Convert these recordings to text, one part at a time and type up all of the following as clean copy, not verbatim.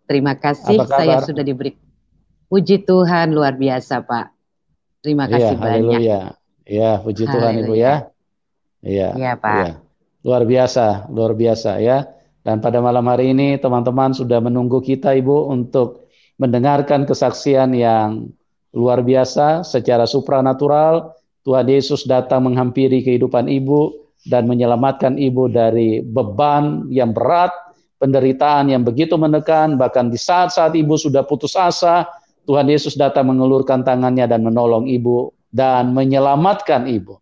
Terima Apa kasih saya kabar? sudah diberi. Puji Tuhan luar biasa, Pak. Terima Iya, kasih banyak. haleluya. Ya, puji Tuhan Ibu ya. Haleluya. Iya, Iya, iya. Pak. Luar biasa ya. Dan pada malam hari ini teman-teman sudah menunggu kita Ibu untuk mendengarkan kesaksian yang luar biasa secara supranatural. Tuhan Yesus datang menghampiri kehidupan Ibu dan menyelamatkan Ibu dari beban yang berat, penderitaan yang begitu menekan, bahkan di saat-saat Ibu sudah putus asa, Tuhan Yesus datang mengulurkan tangannya dan menolong Ibu dan menyelamatkan Ibu.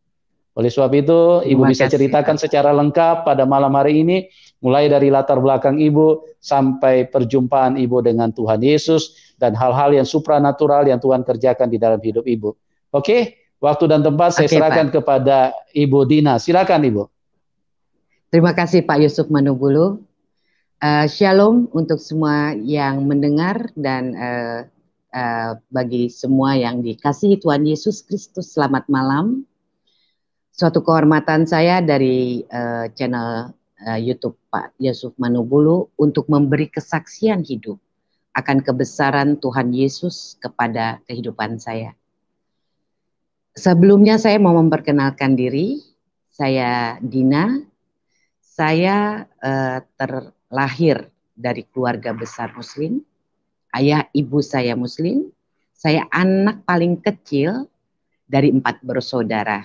Oleh sebab itu, Ibu Terima bisa kasih, ceritakan Bapak. secara lengkap pada malam hari ini, mulai dari latar belakang Ibu sampai perjumpaan Ibu dengan Tuhan Yesus dan hal-hal yang supranatural yang Tuhan kerjakan di dalam hidup Ibu. Oke, waktu dan tempat saya Oke, serahkan Pak. kepada Ibu Dina. Silakan Ibu. Terima kasih Pak Yusuf Manubulu. Shalom untuk semua yang mendengar dan bagi semua yang dikasihi Tuhan Yesus Kristus. Selamat malam. Suatu kehormatan saya dari channel YouTube Pak Yusuf Manubulu untuk memberi kesaksian hidup akan kebesaran Tuhan Yesus kepada kehidupan saya. Sebelumnya saya mau memperkenalkan diri. Saya Dina. Saya terlahir dari keluarga besar Muslim. Ayah ibu saya Muslim. Saya anak paling kecil dari 4 bersaudara.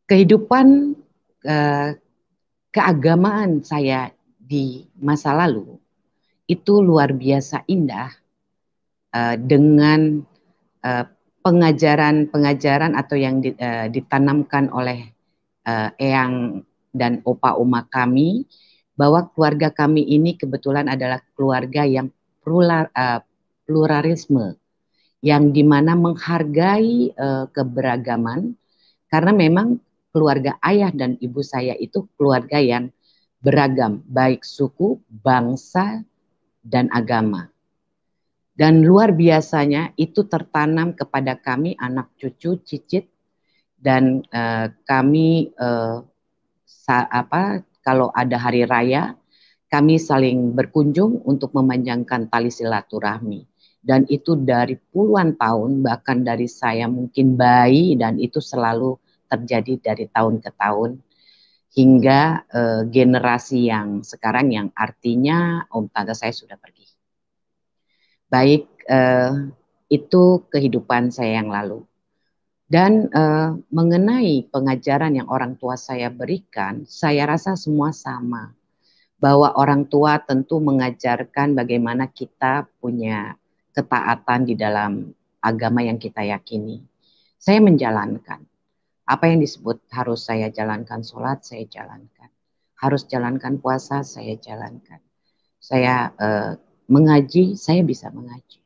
Kehidupan keagamaan saya di masa lalu itu luar biasa indah dengan pengajaran-pengajaran atau yang ditanamkan oleh eyang dan opa oma kami, bahwa keluarga kami ini kebetulan adalah keluarga yang pluralisme, yang dimana menghargai keberagaman, karena memang keluarga ayah dan ibu saya itu keluarga yang beragam, baik suku, bangsa, dan agama. Dan luar biasanya itu tertanam kepada kami anak cucu, cicit, dan kami kalau ada hari raya kami saling berkunjung untuk memanjangkan tali silaturahmi. Dan itu dari puluhan tahun, bahkan dari saya mungkin bayi, dan itu selalu terjadi dari tahun ke tahun hingga generasi yang sekarang, yang artinya om tante saya sudah pergi. Baik, itu kehidupan saya yang lalu. Dan mengenai pengajaran yang orang tua saya berikan, saya rasa semua sama. Bahwa orang tua tentu mengajarkan bagaimana kita punya ketaatan di dalam agama yang kita yakini. Saya menjalankan. Apa yang disebut harus saya jalankan sholat, saya jalankan. Harus jalankan puasa, saya jalankan. Saya mengaji, saya bisa mengaji.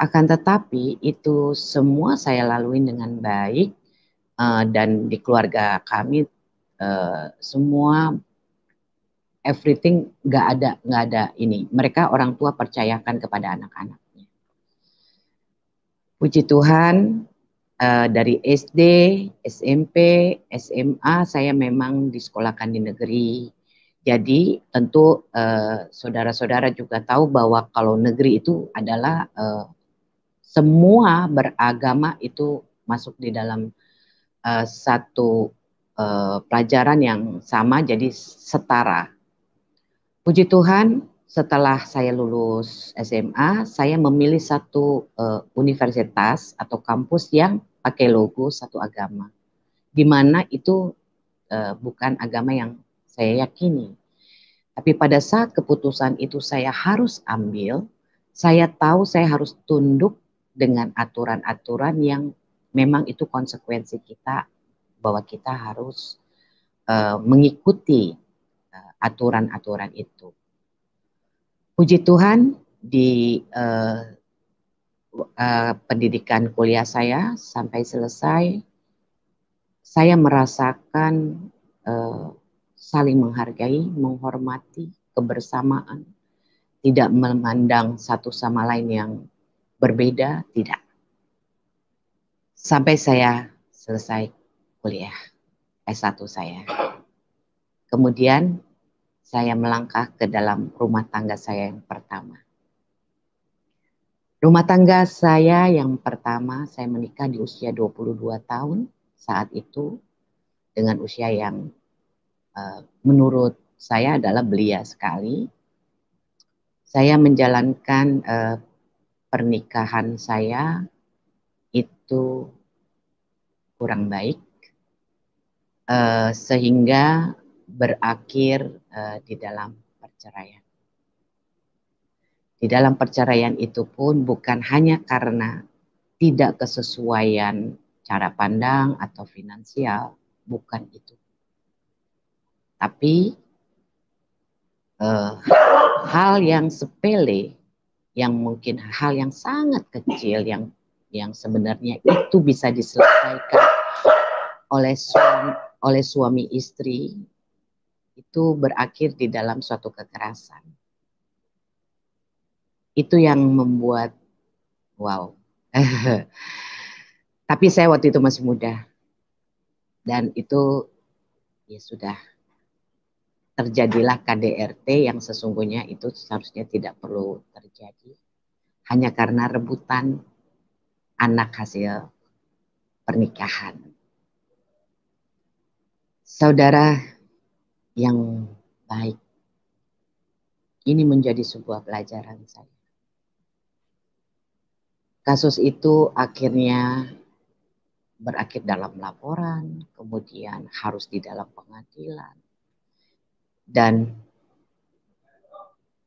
Akan tetapi itu semua saya lalui dengan baik, dan di keluarga kami semua everything nggak ada ini. Mereka orang tua percayakan kepada anak-anaknya. Puji Tuhan, dari SD, SMP, SMA saya memang disekolahkan di negeri. Jadi tentu saudara-saudara juga tahu bahwa kalau negeri itu adalah semua beragama itu masuk di dalam satu pelajaran yang sama, jadi setara. Puji Tuhan, setelah saya lulus SMA, saya memilih satu universitas atau kampus yang pakai logo satu agama, di mana itu bukan agama yang saya yakini. Tapi pada saat keputusan itu saya harus ambil, saya tahu saya harus tunduk dengan aturan-aturan yang memang itu konsekuensi kita, bahwa kita harus mengikuti aturan-aturan itu. Puji Tuhan, di pendidikan kuliah saya sampai selesai, saya merasakan saling menghargai, menghormati, kebersamaan, tidak memandang satu sama lain yang berbeda, tidak. Sampai saya selesai kuliah S1 saya. Kemudian saya melangkah ke dalam rumah tangga saya yang pertama. Rumah tangga saya yang pertama, saya menikah di usia 22 tahun saat itu, dengan usia yang menurut saya adalah belia sekali. Saya menjalankan pernikahan saya itu kurang baik, sehingga berakhir di dalam perceraian. Di dalam perceraian itu pun bukan hanya karena tidak kesesuaian cara pandang atau finansial, bukan itu. Tapi hal yang sepele, yang mungkin hal yang sangat kecil, yang sebenarnya itu bisa diselesaikan oleh suami istri, itu berakhir di dalam suatu kekerasan. Itu yang membuat wow. Tapi saya waktu itu masih muda. Dan itu ya sudah, terjadilah KDRT yang sesungguhnya itu seharusnya tidak perlu terjadi. Hanya karena rebutan anak hasil pernikahan. Saudara yang baik, ini menjadi sebuah pelajaran saya. Kasus itu akhirnya berakhir dalam laporan, kemudian harus di dalam pengadilan. Dan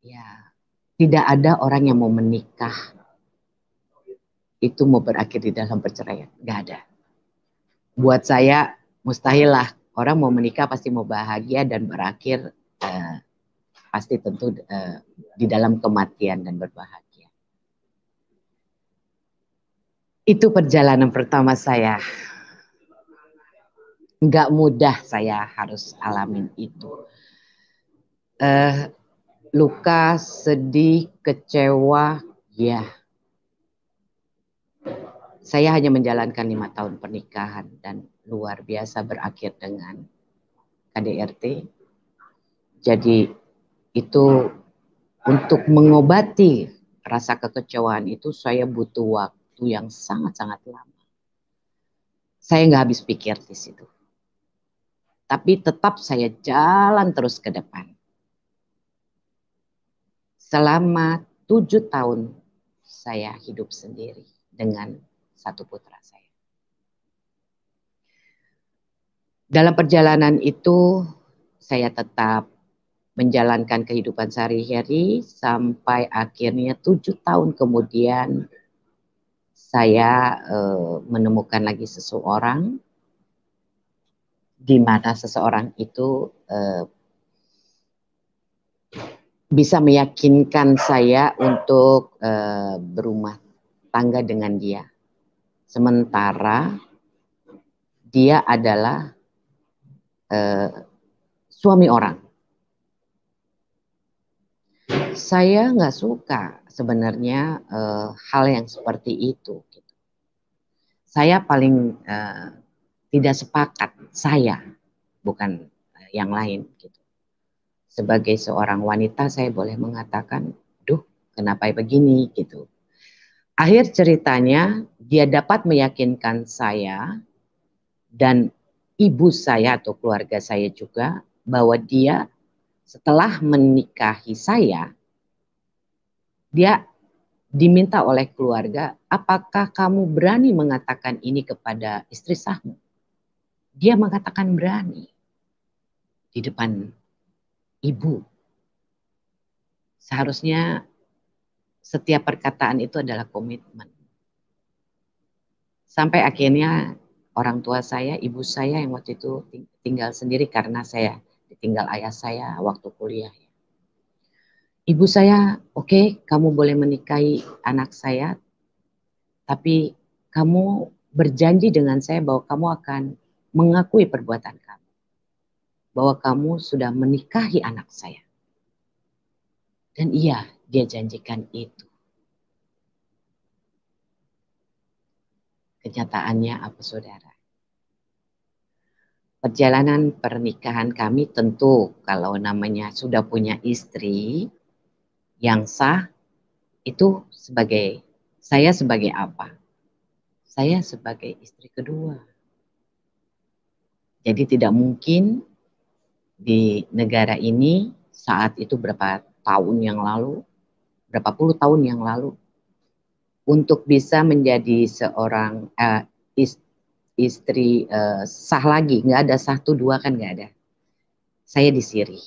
ya, tidak ada orang yang mau menikah itu mau berakhir di dalam perceraian. Gak ada. Buat saya mustahil lah. Orang mau menikah pasti mau bahagia dan berakhir pasti tentu di dalam kematian dan berbahagia. Itu perjalanan pertama saya. Nggak mudah saya harus alamin itu. Luka, sedih, kecewa, ya. Saya hanya menjalankan 5 tahun pernikahan dan luar biasa berakhir dengan KDRT. Jadi itu untuk mengobati rasa kekecewaan itu saya butuh waktu yang sangat-sangat lama. Saya nggak habis pikir di situ. Tapi tetap saya jalan terus ke depan. Selama 7 tahun saya hidup sendiri dengan satu putra saya. Dalam perjalanan itu saya tetap menjalankan kehidupan sehari-hari sampai akhirnya 7 tahun kemudian saya menemukan lagi seseorang, di mana seseorang itu bisa meyakinkan saya untuk berumah tangga dengan dia. Sementara dia adalah suami orang. Saya nggak suka sebenarnya hal yang seperti itu. Gitu. Saya paling tidak sepakat, saya, bukan yang lain. Gitu. Sebagai seorang wanita saya boleh mengatakan, duh kenapa begini gitu. Akhir ceritanya dia dapat meyakinkan saya dan ibu saya atau keluarga saya juga bahwa dia setelah menikahi saya, dia diminta oleh keluarga, apakah kamu berani mengatakan ini kepada istri sahmu? Dia mengatakan berani di depan ibu. Seharusnya setiap perkataan itu adalah komitmen. Sampai akhirnya orang tua saya, ibu saya yang waktu itu tinggal sendiri karena saya ditinggal ayah saya waktu kuliah. Ibu saya, oke, kamu boleh menikahi anak saya, tapi kamu berjanji dengan saya bahwa kamu akan mengakui perbuatan kamu. Bahwa kamu sudah menikahi anak saya. Dan iya, dia janjikan itu. Kenyataannya apa saudara? perjalanan pernikahan kami tentu kalau namanya sudah punya istri yang sah, itu saya sebagai apa? Saya sebagai istri kedua. Jadi tidak mungkin di negara ini saat itu berapa puluh tahun yang lalu, untuk bisa menjadi seorang istri sah lagi, nggak ada satu dua kan nggak ada. Saya disiri.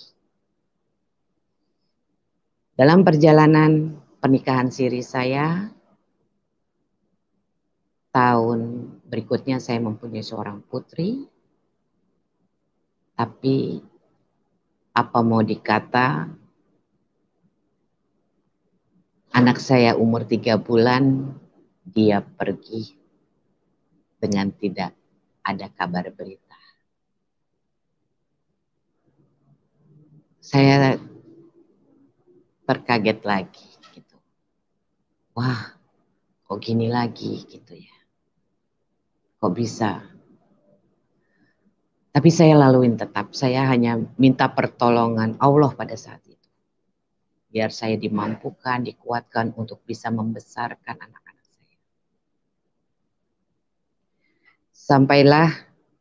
Dalam perjalanan pernikahan siri saya, tahun berikutnya saya mempunyai seorang putri, tapi apa mau dikata, anak saya umur 3 bulan, dia pergi dengan tidak ada kabar berita. Saya terkaget lagi gitu. Wah, kok gini lagi gitu ya. Kok bisa? Tapi saya laluin tetap. Saya hanya minta pertolongan Allah pada saat itu. Biar saya dimampukan, dikuatkan untuk bisa membesarkan anak-anak saya. Sampailah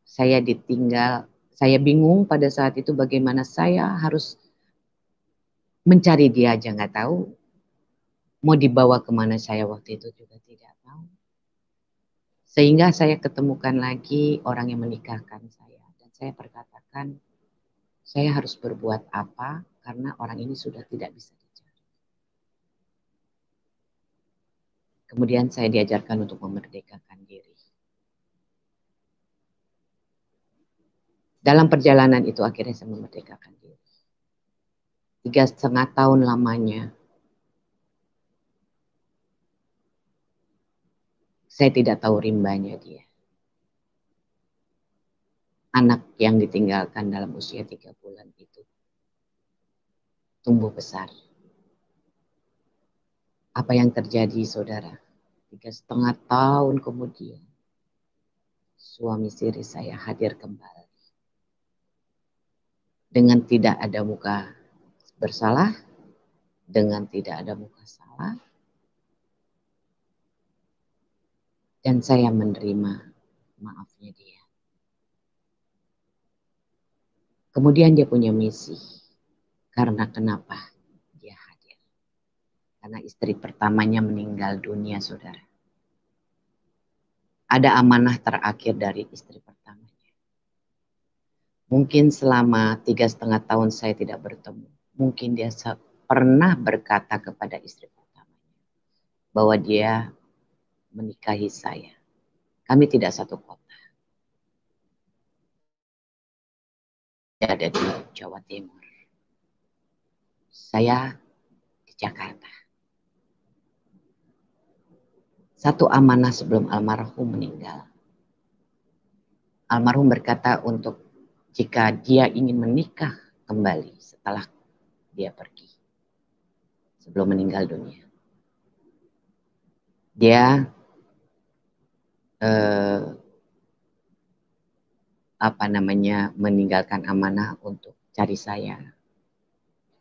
saya ditinggal. Saya bingung pada saat itu bagaimana saya harus mencari dia aja nggak tahu. Mau dibawa kemana saya waktu itu juga tidak tahu. Sehingga saya ketemukan lagi orang yang menikahkan saya. Dan saya berkatakan, saya harus berbuat apa karena orang ini sudah tidak bisa dicari. Kemudian saya diajarkan untuk memerdekakan diri. Dalam perjalanan itu akhirnya saya memerdekakan diri. 3,5 tahun lamanya saya tidak tahu rimbanya dia. Anak yang ditinggalkan dalam usia 3 bulan itu tumbuh besar. Apa yang terjadi, saudara? 3,5 tahun kemudian, suami siri saya hadir kembali. Dengan tidak ada muka bersalah, dengan tidak ada muka salah, dan saya menerima maafnya dia. Kemudian dia punya misi. Karena kenapa dia hadir? Karena istri pertamanya meninggal dunia, saudara. Ada amanah terakhir dari istri pertamanya. Mungkin selama 3,5 tahun saya tidak bertemu. Mungkin dia pernah berkata kepada istri pertamanya bahwa dia menikahi saya. Kami tidak satu kota. Dia ada di Jawa Timur. Saya di Jakarta. Satu amanah sebelum almarhum meninggal. Almarhum berkata untuk jika dia ingin menikah kembali setelah dia pergi. Sebelum meninggal dunia. Dia meninggalkan amanah untuk cari saya.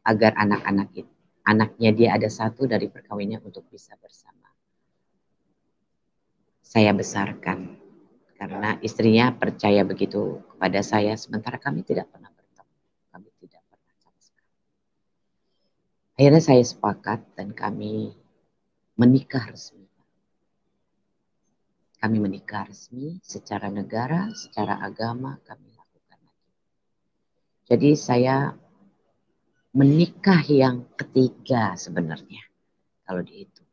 Agar anaknya dia ada satu dari perkawinnya untuk bisa bersama. Saya besarkan karena istrinya percaya begitu kepada saya, sementara kami tidak pernah bertemu, kami tidak pernah sama sekali. Akhirnya saya sepakat dan kami menikah resmi. Kami menikah resmi secara negara, secara agama kami lakukan. Jadi saya menikah yang ketiga sebenarnya kalau dihitung.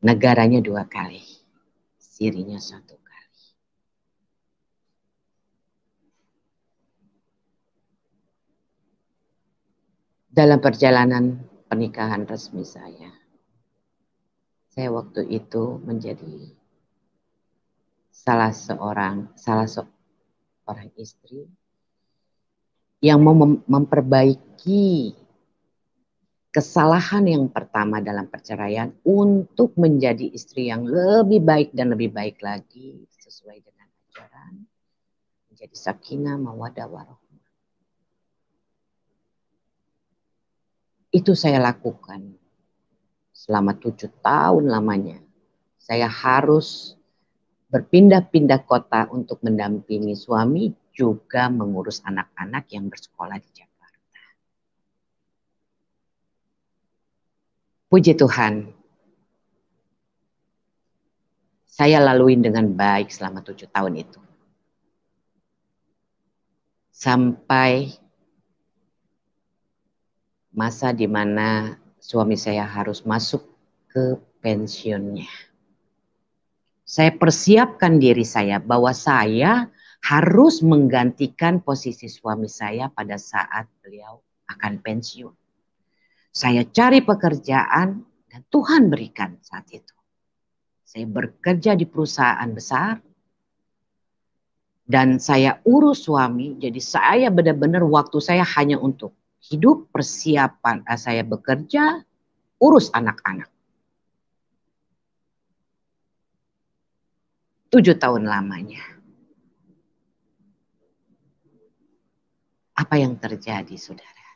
Negaranya 2 kali, sirinya 1 kali. Dalam perjalanan pernikahan resmi saya waktu itu menjadi salah seorang istri yang mau memperbaiki kesalahan yang pertama dalam perceraian untuk menjadi istri yang lebih baik dan lebih baik lagi sesuai dengan kewajaran, menjadi sakinah, mawaddah, warahmah. Itu saya lakukan selama 7 tahun lamanya. Saya harus berpindah-pindah kota untuk mendampingi suami, juga mengurus anak-anak yang bersekolah di Jakarta. Puji Tuhan, saya laluin dengan baik selama 7 tahun itu. Sampai masa di mana suami saya harus masuk ke pensiunnya. Saya persiapkan diri saya bahwa saya harus menggantikan posisi suami saya pada saat beliau akan pensiun. Saya cari pekerjaan dan Tuhan berikan saat itu. Saya bekerja di perusahaan besar dan saya urus suami. Jadi saya benar-benar waktu saya hanya untuk hidup, persiapan saya bekerja, urus anak-anak. 7 tahun lamanya. Apa yang terjadi, saudara?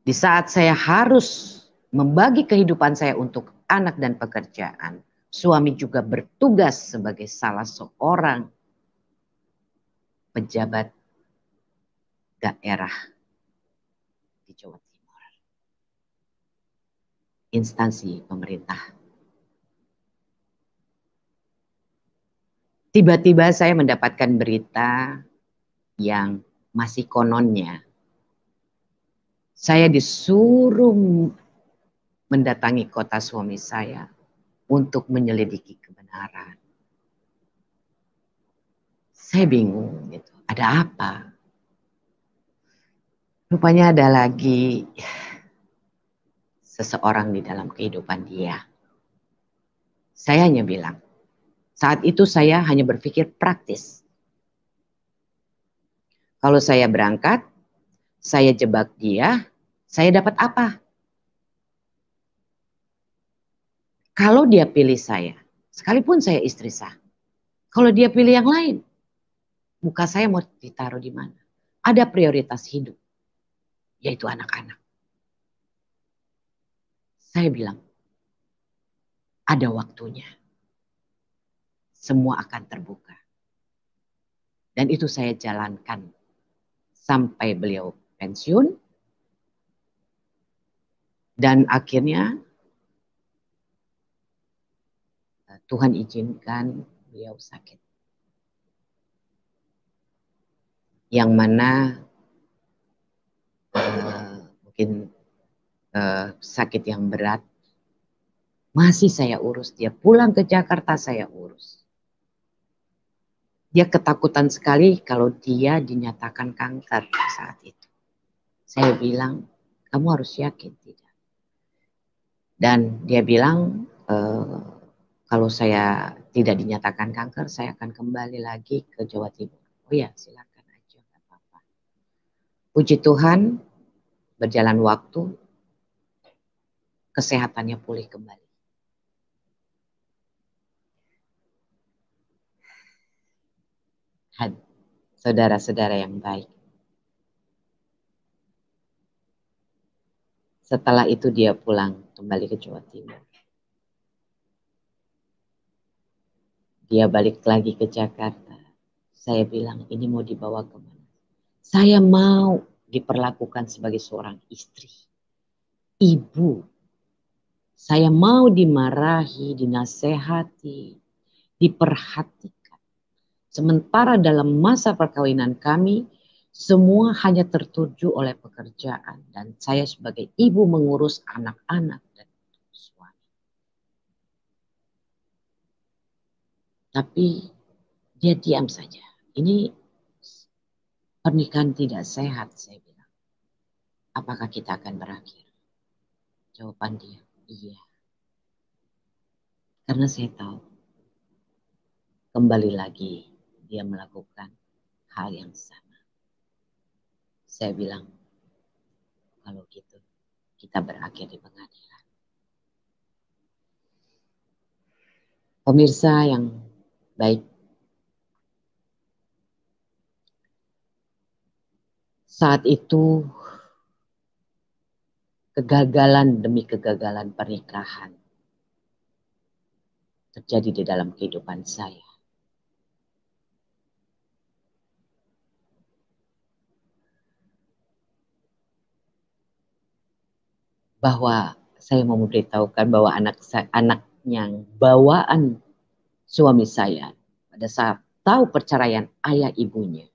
Di saat saya harus membagi kehidupan saya untuk anak dan pekerjaan, suami juga bertugas sebagai salah seorang pejabat daerah di Jawa Timur. Instansi pemerintah. Tiba-tiba saya mendapatkan berita yang masih kononnya. Saya disuruh mendatangi kota suami saya untuk menyelidiki kebenaran. Saya bingung gitu. Ada apa? Rupanya ada lagi seseorang di dalam kehidupan dia. Saya hanya bilang, saat itu saya hanya berpikir praktis. Kalau saya berangkat, saya jebak dia, saya dapat apa? Kalau dia pilih saya, sekalipun saya istri sah, kalau dia pilih yang lain, muka saya mau ditaruh di mana? Ada prioritas hidup, yaitu anak-anak. Saya bilang, ada waktunya. Semua akan terbuka. Dan itu saya jalankan sampai beliau pensiun. Dan akhirnya Tuhan izinkan beliau sakit. Yang mana mungkin sakit yang berat. Masih saya urus. Dia pulang ke Jakarta, saya urus. Dia ketakutan sekali kalau dia dinyatakan kanker saat itu. Saya bilang, kamu harus yakin tidak. Dan dia bilang, kalau saya tidak dinyatakan kanker, saya akan kembali lagi ke Jawa Timur. Oh ya, silakan aja, nggak apa-apa. Puji Tuhan, berjalan waktu, kesehatannya pulih kembali. Saudara-saudara yang baik. Setelah itu dia pulang kembali ke Jawa Timur. Dia balik lagi ke Jakarta. Saya bilang, ini mau dibawa kemana? Saya mau diperlakukan sebagai seorang istri. Ibu. Saya mau dimarahi, dinasehati, diperhatikan. Sementara dalam masa perkawinan kami, semua hanya tertuju oleh pekerjaan. Dan saya sebagai ibu mengurus anak-anak dan suami. Tapi dia diam saja. Ini pernikahan tidak sehat, saya bilang. Apakah kita akan berakhir? Jawaban dia, iya. Karena saya tahu, kembali lagi dia melakukan hal yang sama. Saya bilang, kalau gitu kita berakhir di pengadilan. Pemirsa yang Baik. Saat itu kegagalan demi kegagalan pernikahan terjadi di dalam kehidupan saya. Bahwa saya mau memberitahukan bahwa anak yang bawaan suami saya pada saat tahu perceraian ayah ibunya,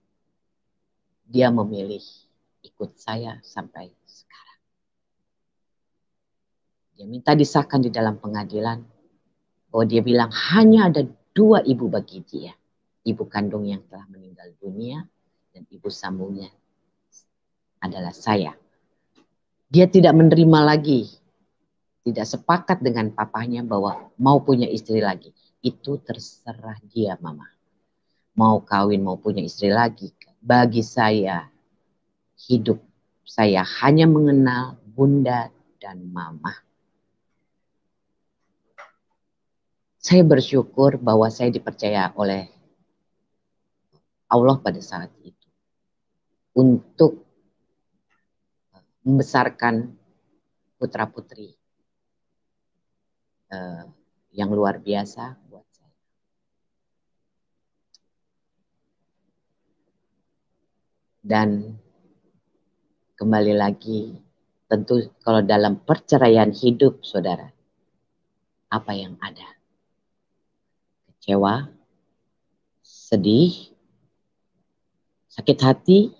dia memilih ikut saya sampai sekarang. Dia minta disahkan di dalam pengadilan bahwa dia bilang hanya ada 2 ibu bagi dia. Ibu kandung yang telah meninggal dunia dan ibu sambungnya adalah saya. Dia tidak menerima lagi, tidak sepakat dengan papanya bahwa mau punya istri lagi. Itu terserah dia, Mama. Mau kawin, mau punya istri lagi. Bagi saya, hidup saya hanya mengenal Bunda dan Mama. Saya bersyukur bahwa saya dipercaya oleh Allah pada saat itu untuk membesarkan putra-putri yang luar biasa buat saya. Dan kembali lagi, tentu kalau dalam perceraian hidup, saudara, apa yang ada? Kecewa, sedih, sakit hati,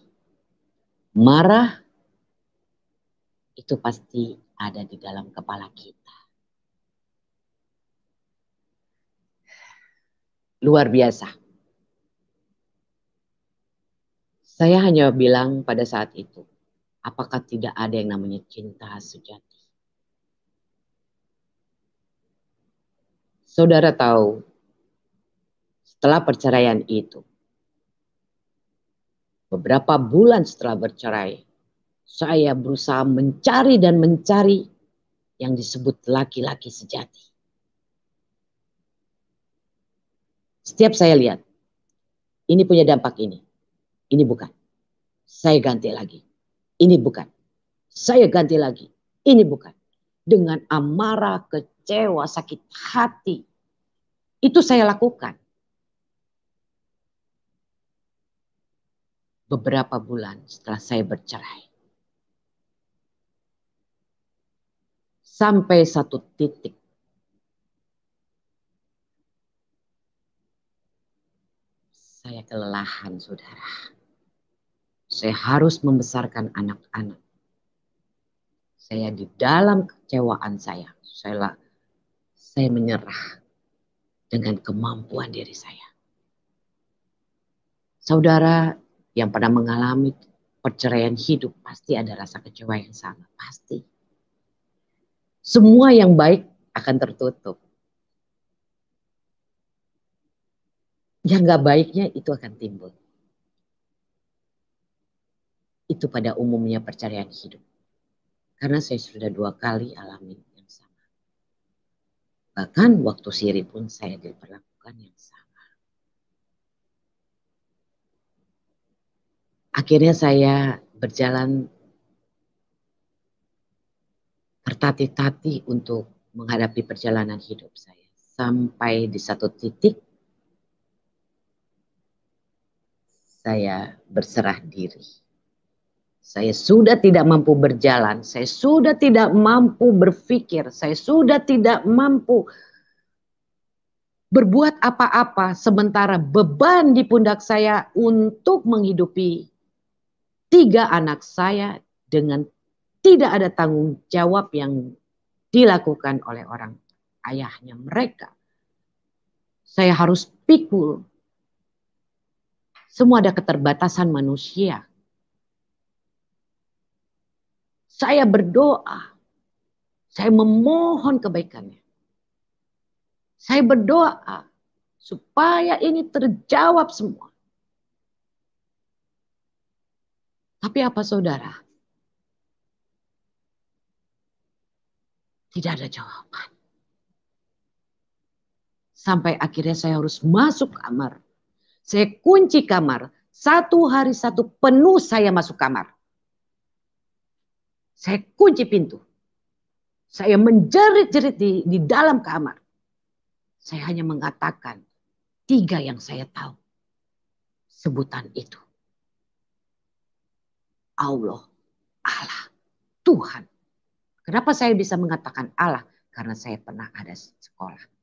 marah, itu pasti ada di dalam kepala kita. Luar biasa. Saya hanya bilang pada saat itu, apakah tidak ada yang namanya cinta sejati? Saudara tahu, setelah perceraian itu, beberapa bulan setelah bercerai, saya berusaha mencari dan mencari yang disebut laki-laki sejati. Setiap saya lihat, ini punya dampak ini bukan. Saya ganti lagi, ini bukan. Saya ganti lagi, ini bukan. Dengan amarah, kecewa, sakit hati, itu saya lakukan. Beberapa bulan setelah saya bercerai. Sampai satu titik. Saya kelelahan, saudara. Saya harus membesarkan anak-anak. Saya di dalam kecewaan saya menyerah dengan kemampuan diri saya. Saudara yang pernah mengalami perceraian hidup pasti ada rasa kecewa yang sama. Pasti. Semua yang baik akan tertutup. Yang gak baiknya itu akan timbul. Itu pada umumnya perceraian hidup. Karena saya sudah 2 kali alami yang sama. Bahkan waktu siri pun saya diperlakukan yang sama. Akhirnya saya berjalan bertati-tati untuk menghadapi perjalanan hidup saya. Sampai di satu titik saya berserah diri. Saya sudah tidak mampu berjalan, saya sudah tidak mampu berpikir, saya sudah tidak mampu berbuat apa-apa sementara beban di pundak saya untuk menghidupi 3 anak saya dengan tidak ada tanggung jawab yang dilakukan oleh orang ayahnya mereka. Saya harus pikul. Semua ada keterbatasan manusia. Saya berdoa. Saya memohon kebaikannya. Saya berdoa supaya ini terjawab semua. Tapi apa saudara? Tidak ada jawaban. Sampai akhirnya saya harus masuk kamar. Saya kunci kamar. 1 hari 1 penuh saya masuk kamar. Saya kunci pintu. Saya menjerit-jerit di dalam kamar. Saya hanya mengatakan 3 yang saya tahu. Sebutan itu. Allah, Allah, Tuhan. Kenapa saya bisa mengatakan Allah? Karena saya pernah ada sekolah.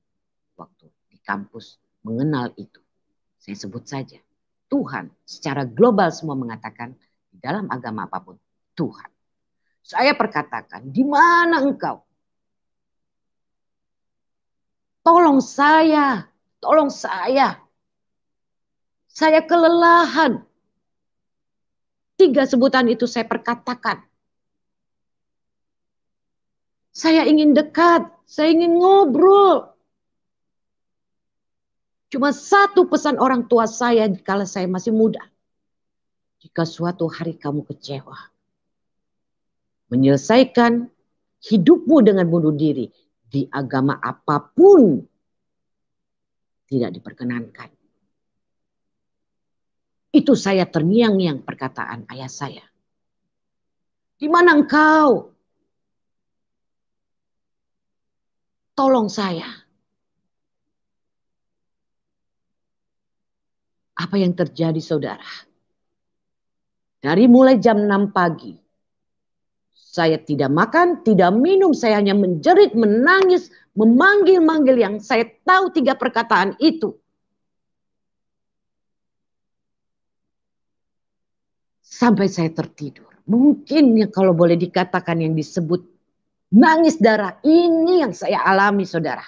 Waktu di kampus mengenal itu. Saya sebut saja. Tuhan. Secara global semua mengatakan di dalam agama apapun. Tuhan. Saya perkatakan, di mana engkau? Tolong saya. Tolong saya. Saya kelelahan. 3 sebutan itu saya perkatakan. Saya ingin dekat. Saya ingin ngobrol. Cuma 1 pesan orang tua saya kala saya masih muda. Jika suatu hari kamu kecewa. Menyelesaikan hidupmu dengan bunuh diri. Di agama apapun. Tidak diperkenankan. Itu saya terngiang-ngiang perkataan ayah saya. Di mana engkau? Tolong saya. Apa yang terjadi saudara? Dari mulai jam 6 pagi. Saya tidak makan, tidak minum. Saya hanya menjerit, menangis, memanggil-manggil yang saya tahu 3 perkataan itu. Sampai saya tertidur. Mungkin ya kalau boleh dikatakan yang disebut nangis darah ini yang saya alami saudara.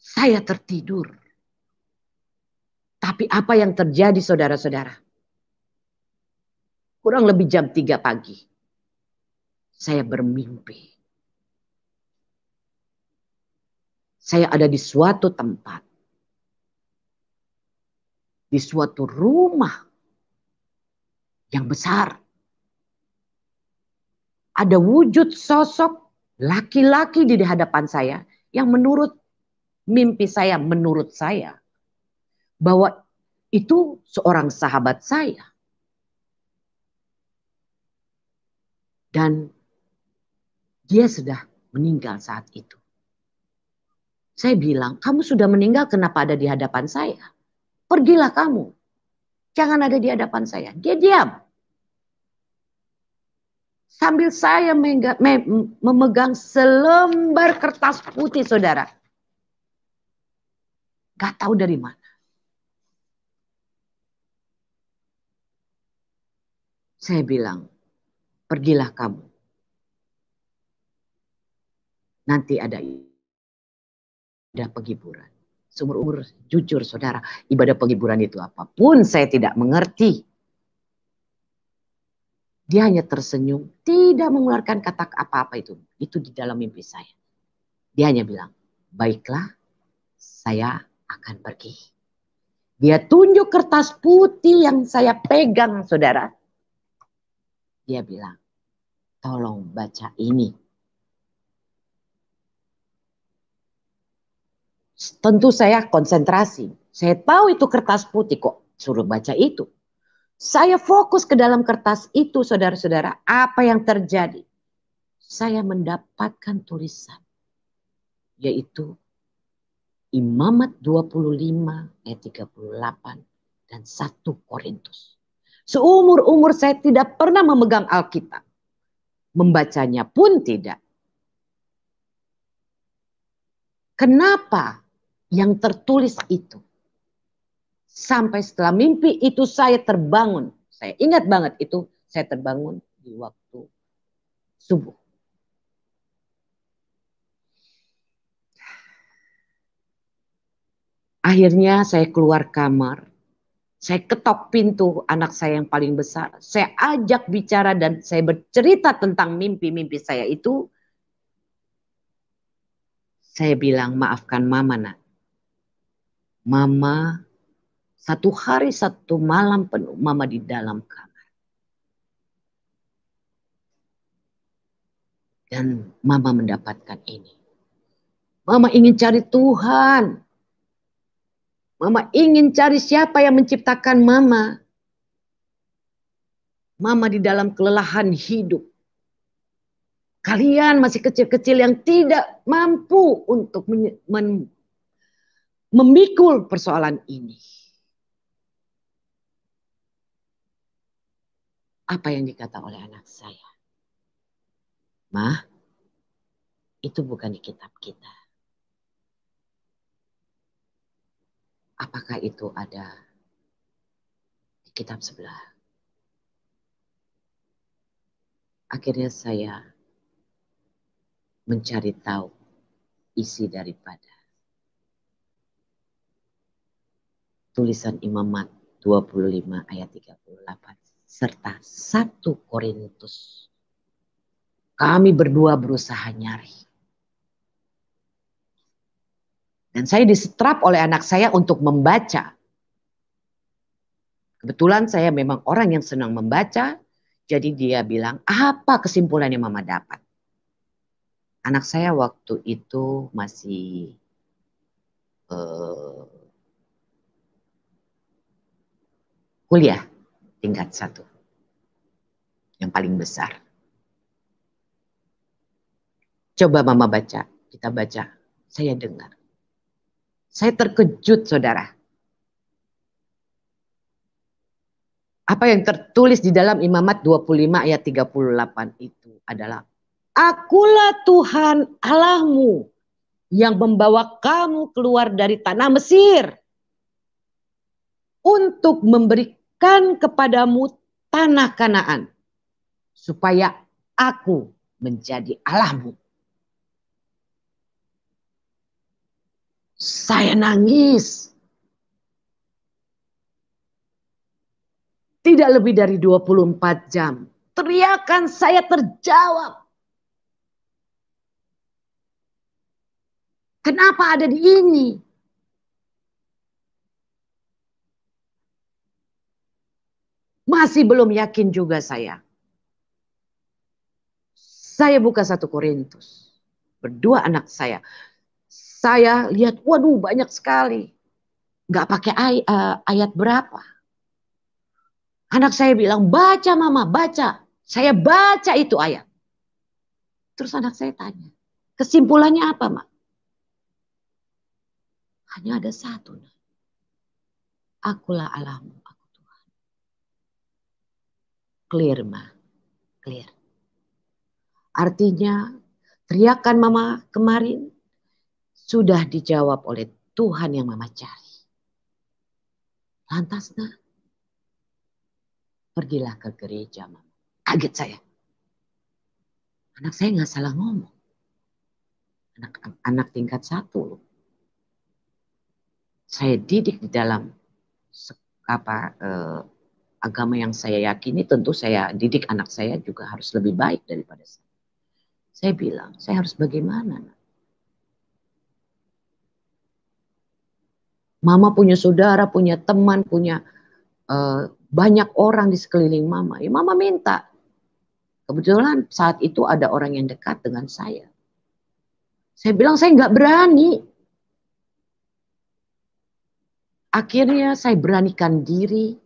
Saya tertidur. Tapi apa yang terjadi saudara-saudara? Kurang lebih jam 3 pagi. Saya bermimpi. Saya ada di suatu tempat. Di suatu rumah yang besar. Ada wujud sosok laki-laki di hadapan saya yang menurut mimpi saya, menurut saya bahwa itu seorang sahabat saya. Dan dia sudah meninggal saat itu. Saya bilang, kamu sudah meninggal kenapa ada di hadapan saya? Pergilah kamu. Jangan ada di hadapan saya. Dia diam. Sambil saya memegang selembar kertas putih, saudara. Gak tahu dari mana. Saya bilang, pergilah kamu. Nanti ada penghiburan. Seumur-umur jujur saudara, ibadah penghiburan itu apapun saya tidak mengerti. Dia hanya tersenyum, tidak mengeluarkan kata apa-apa itu. Itu di dalam mimpi saya. Dia hanya bilang, baiklah, saya akan pergi. Dia tunjuk kertas putih yang saya pegang, saudara. Dia bilang, tolong baca ini. Tentu saya konsentrasi. Saya tahu itu kertas putih kok suruh baca itu. Saya fokus ke dalam kertas itu, saudara-saudara. Apa yang terjadi? Saya mendapatkan tulisan. Yaitu Imamat 25 ayat 38 dan 1 Korintus. Seumur-umur saya tidak pernah memegang Alkitab. Membacanya pun tidak. Kenapa yang tertulis itu? Sampai setelah mimpi itu saya terbangun. Saya ingat banget itu saya terbangun di waktu subuh. Akhirnya saya keluar kamar. Saya ketok pintu anak saya yang paling besar. Saya ajak bicara dan saya bercerita tentang mimpi-mimpi saya itu. Saya bilang, maafkan mama nak. Mama 1 hari 1 malam penuh mama di dalam kamar. Dan mama mendapatkan ini. Mama ingin cari Tuhan. Mama ingin cari siapa yang menciptakan Mama. Mama di dalam kelelahan hidup. Kalian masih kecil-kecil yang tidak mampu untuk memikul persoalan ini. Apa yang dikata oleh anak saya? Mah, itu bukan di kitab kita. Apakah itu ada di kitab sebelah? Akhirnya saya mencari tahu isi daripada tulisan Imamat 25 ayat 38 serta 1 Korintus. Kami berdua berusaha nyari. Dan saya disetrap oleh anak saya untuk membaca. Kebetulan saya memang orang yang senang membaca. Jadi dia bilang, apa kesimpulan yang Mama dapat? Anak saya waktu itu masih kuliah tingkat 1. Yang paling besar. Coba Mama baca, kita baca. Saya dengar. Saya terkejut, saudara. Apa yang tertulis di dalam Imamat 25 ayat 38 itu adalah, Akulah Tuhan Allahmu yang membawa kamu keluar dari tanah Mesir untuk memberikan kepadamu tanah Kanaan supaya aku menjadi Allahmu. Saya nangis. Tidak lebih dari 24 jam. Teriakan saya terjawab. Kenapa ada di ini? Masih belum yakin juga saya. Saya buka 1 Korintus. Berdua anak saya. Saya lihat, waduh banyak sekali. Gak pakai ayat berapa. Anak saya bilang, baca Mama, baca. Saya baca itu ayat. Terus anak saya tanya, kesimpulannya apa, Mak? Hanya ada satu. Akulah Allahmu, aku Tuhan. Clear, Ma. Clear. Artinya, teriakan Mama kemarin sudah dijawab oleh Tuhan yang Mama cari. Lantas, nah, pergilah ke gereja, Mama. Kaget saya. Anak saya nggak salah ngomong. Anak tingkat 1. Saya didik di dalam agama yang saya yakini, tentu saya didik anak saya juga harus lebih baik daripada saya. Saya bilang, saya harus bagaimana? Mama punya saudara, punya teman, punya banyak orang di sekeliling Mama. Ya Mama minta. Kebetulan saat itu ada orang yang dekat dengan saya. Saya bilang saya nggak berani. Akhirnya saya beranikan diri.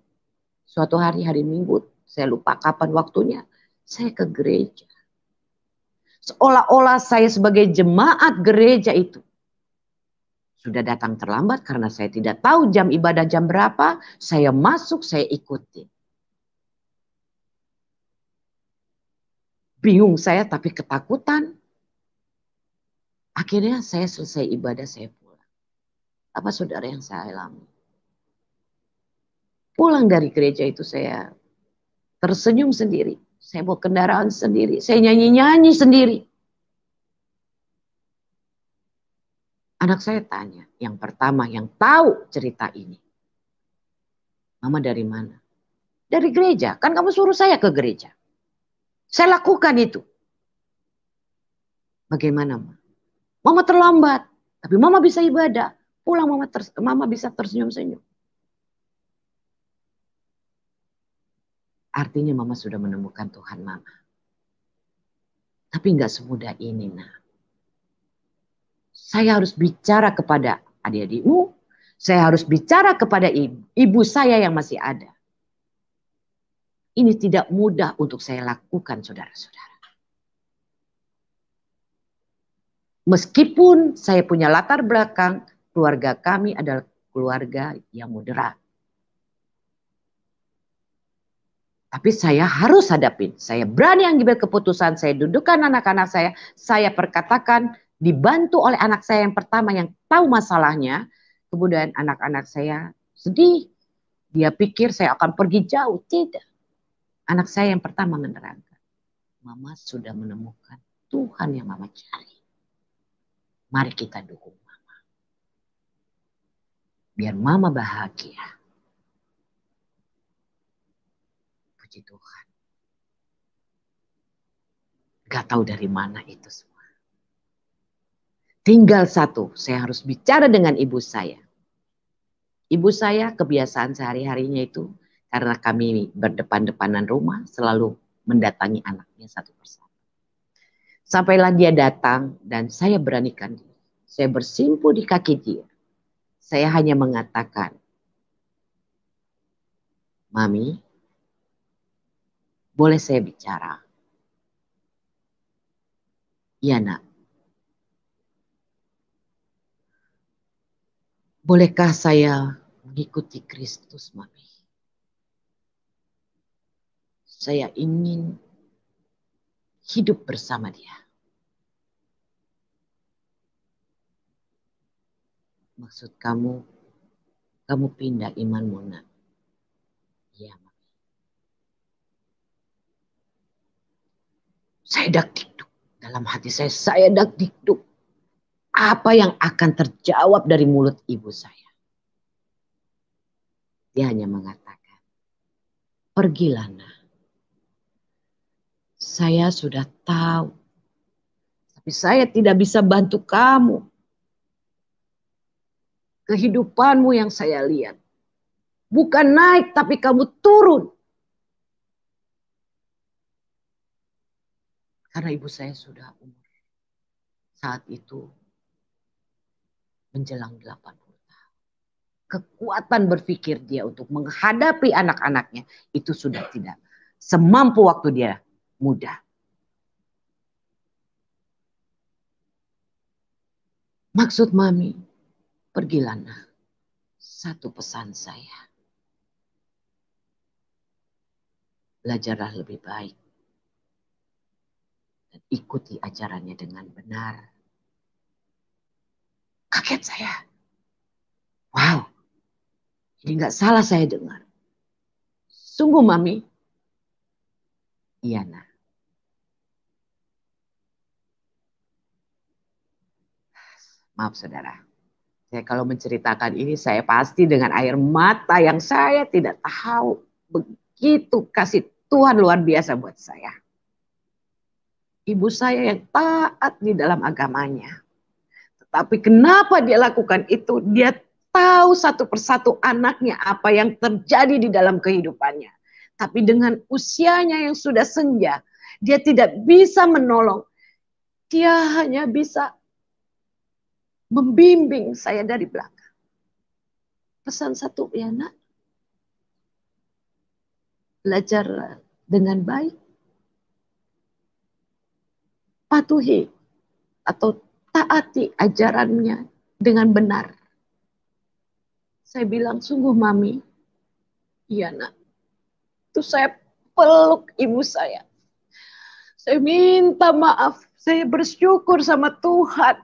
Suatu hari Minggu, saya lupa kapan waktunya, saya ke gereja. Seolah-olah saya sebagai jemaat gereja itu sudah datang terlambat karena saya tidak tahu jam ibadah jam berapa. Saya masuk, saya ikuti. Bingung saya tapi ketakutan. Akhirnya saya selesai ibadah, saya pulang. Apa saudara yang saya alami? Pulang dari gereja itu saya tersenyum sendiri. Saya bawa kendaraan sendiri. Saya nyanyi-nyanyi sendiri. Anak saya tanya, yang pertama yang tahu cerita ini. Mama dari mana? Dari gereja. Kan kamu suruh saya ke gereja. Saya lakukan itu. Bagaimana, Ma? Mama terlambat. Tapi Mama bisa ibadah. Pulang Mama bisa tersenyum-senyum. Artinya Mama sudah menemukan Tuhan Mama. Tapi nggak semudah ini, nah. Saya harus bicara kepada adik-adikmu, saya harus bicara kepada ibu saya yang masih ada. Ini tidak mudah untuk saya lakukan, saudara-saudara. Meskipun saya punya latar belakang, keluarga kami adalah keluarga yang moderat. Tapi saya harus hadapin. Saya berani ambil keputusan, saya dudukkan anak-anak saya perkatakan, dibantu oleh anak saya yang pertama yang tahu masalahnya. Kemudian anak-anak saya sedih. Dia pikir saya akan pergi jauh. Tidak. Anak saya yang pertama menerangkan. Mama sudah menemukan Tuhan yang Mama cari. Mari kita dukung Mama. Biar Mama bahagia. Puji Tuhan. Gak tahu dari mana itu semua. Tinggal satu, saya harus bicara dengan ibu saya. Ibu saya kebiasaan sehari-harinya itu, karena kami berdepan-depanan rumah, selalu mendatangi anaknya satu persatu. Sampailah dia datang dan saya beranikan dia. Saya bersimpuh di kaki dia. Saya hanya mengatakan, Mami, boleh saya bicara? Iya, Nak. Bolehkah saya mengikuti Kristus, Mami? Saya ingin hidup bersama dia. Maksud kamu pindah imanmu, Nak? Iya, Mami. Saya dak-dikduk. Dalam hati saya dak-dikduk. Apa yang akan terjawab dari mulut ibu saya? Dia hanya mengatakan, pergilah, Nak. Saya sudah tahu. Tapi saya tidak bisa bantu kamu. Kehidupanmu yang saya lihat. Bukan naik tapi kamu turun. Karena ibu saya sudah umur saat itu menjelang 80 tahun. Kekuatan berpikir dia untuk menghadapi anak-anaknya itu sudah tidak semampu waktu dia muda. Maksud Mami, pergilah, Nak. Satu pesan saya. Belajarlah lebih baik. Dan ikuti ajarannya dengan benar. Kaget saya. Wow, ini nggak salah saya dengar. Sungguh, Mami? Iya, Nak. Maaf, saudara. Saya kalau menceritakan ini, saya pasti dengan air mata yang saya tidak tahu. Begitu kasih Tuhan luar biasa buat saya. Ibu saya yang taat di dalam agamanya. Tetapi kenapa dia lakukan itu? Dia tahu satu persatu anaknya apa yang terjadi di dalam kehidupannya. Tapi dengan usianya yang sudah senja, dia tidak bisa menolong. Dia hanya bisa membimbing saya dari belakang. Pesan satu, ya, Nak. Belajar dengan baik. Patuhi atau taati ajarannya dengan benar. Saya bilang, sungguh Mami, iya, Nak. Itu saya peluk ibu saya. Saya minta maaf. Saya bersyukur sama Tuhan.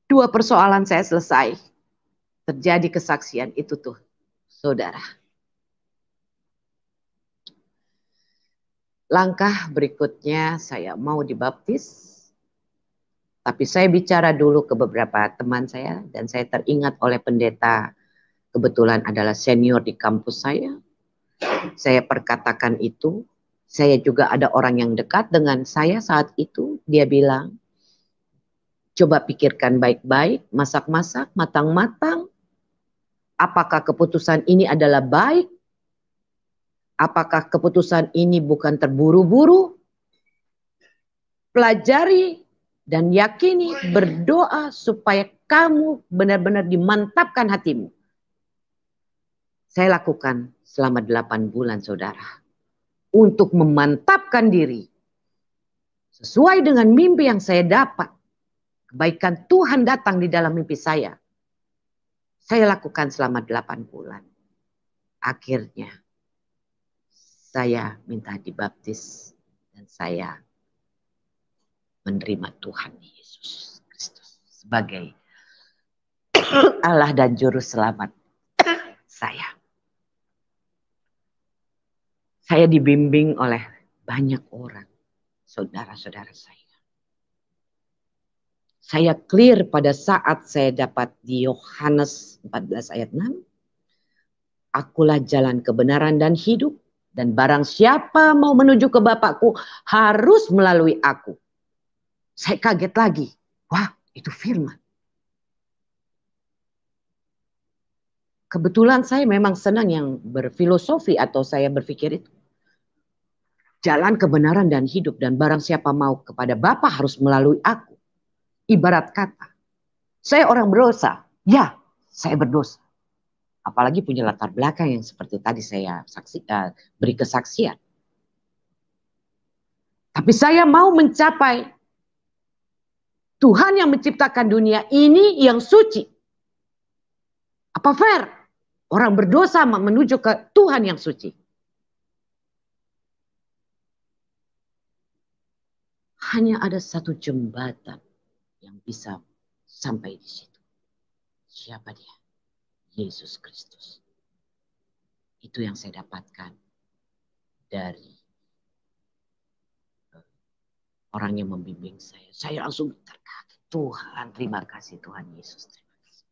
Dua persoalan saya selesai. Terjadi kesaksian itu tuh, saudara. Langkah berikutnya saya mau dibaptis. Tapi saya bicara dulu ke beberapa teman saya. Dan saya teringat oleh pendeta. Kebetulan adalah senior di kampus saya. Saya perkatakan itu. Saya juga ada orang yang dekat dengan saya saat itu. Dia bilang, coba pikirkan baik-baik, masak-masak, matang-matang. Apakah keputusan ini adalah baik? Apakah keputusan ini bukan terburu-buru? Pelajari dan yakini, berdoa supaya kamu benar-benar dimantapkan hatimu. Saya lakukan selama 8 bulan, saudara. Untuk memantapkan diri. Sesuai dengan mimpi yang saya dapat. Kebaikan Tuhan datang di dalam mimpi saya. Saya lakukan selama 8 bulan. Akhirnya saya minta dibaptis. Dan saya menerima Tuhan Yesus Kristus sebagai Allah dan Juru Selamat saya. Saya dibimbing oleh banyak orang, saudara-saudara saya. Saya clear pada saat saya dapat di Yohanes 14 ayat 6. Akulah jalan kebenaran dan hidup. Dan barang siapa mau menuju ke Bapakku harus melalui aku. Saya kaget lagi. Wah, itu firman. Kebetulan saya memang senang yang berfilosofi atau saya berpikir itu. Jalan kebenaran dan hidup, dan barang siapa mau kepada Bapa harus melalui aku. Ibarat kata, saya orang berdosa. Ya, saya berdosa. Apalagi punya latar belakang yang seperti tadi saya beri kesaksian. Tapi saya mau mencapai Tuhan yang menciptakan dunia ini yang suci. Apa fair? Orang berdosa menuju ke Tuhan yang suci. Hanya ada satu jembatan yang bisa sampai di situ. Siapa dia? Yesus Kristus. Itu yang saya dapatkan dari orang yang membimbing saya. Saya langsung terkaget. Tuhan, terima kasih Tuhan Yesus. Terima kasih.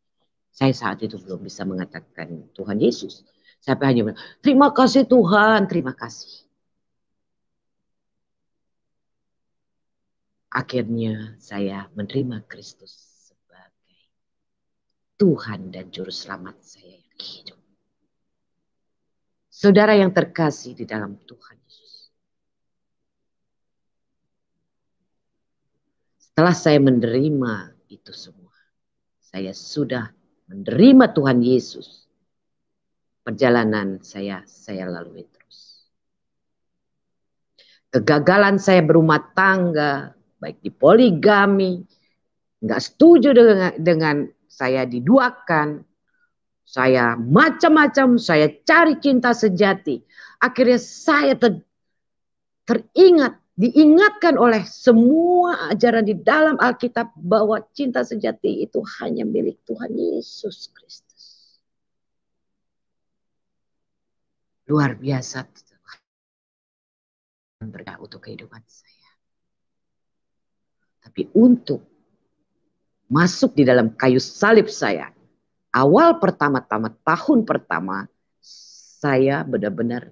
Saya saat itu belum bisa mengatakan Tuhan Yesus. Saya hanya bilang, terima kasih Tuhan, terima kasih. Akhirnya saya menerima Kristus sebagai Tuhan dan Juru Selamat saya yang hidup. Saudara yang terkasih di dalam Tuhan Yesus. Setelah saya menerima itu semua, saya sudah menerima Tuhan Yesus. Perjalanan saya lalui terus. Kegagalan saya berumah tangga, baik di poligami, nggak setuju dengan saya diduakan, saya macam-macam, saya cari cinta sejati. Akhirnya saya diingatkan oleh semua ajaran di dalam Alkitab bahwa cinta sejati itu hanya milik Tuhan Yesus Kristus. Luar biasa berkah untuk kehidupan saya. Tapi untuk masuk di dalam kayu salib saya, awal pertama-tama, tahun pertama, saya benar-benar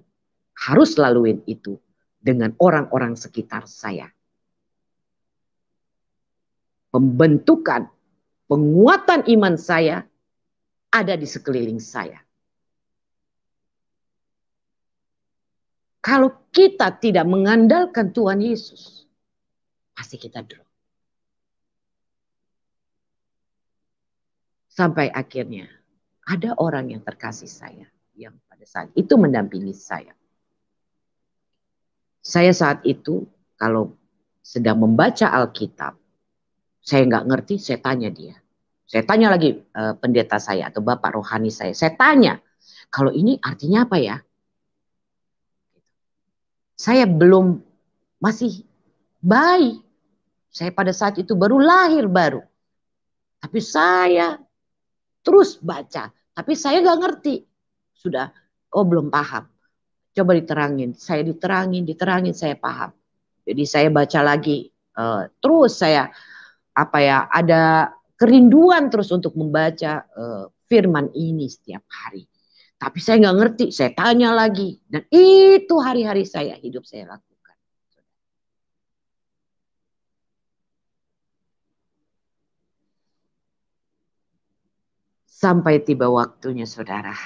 harus laluin itu dengan orang-orang sekitar saya. Pembentukan, penguatan iman saya ada di sekeliling saya. Kalau kita tidak mengandalkan Tuhan Yesus, pasti kita drop. Sampai akhirnya ada orang yang terkasih saya yang pada saat itu mendampingi saya. Saya saat itu kalau sedang membaca Alkitab, saya nggak ngerti, saya tanya dia. Saya tanya lagi pendeta saya atau bapak rohani saya. Saya tanya, kalau ini artinya apa ya? Saya belum, masih bayi. Saya pada saat itu baru lahir baru. Tapi saya terus baca. Tapi saya nggak ngerti. Sudah, belum paham. Coba diterangin. Saya diterangin, saya paham. Jadi saya baca lagi. Terus saya, ada kerinduan terus untuk membaca firman ini setiap hari. Tapi saya nggak ngerti, saya tanya lagi. Dan itu hari-hari saya, hidup saya lakukan. Sampai tiba waktunya saudara.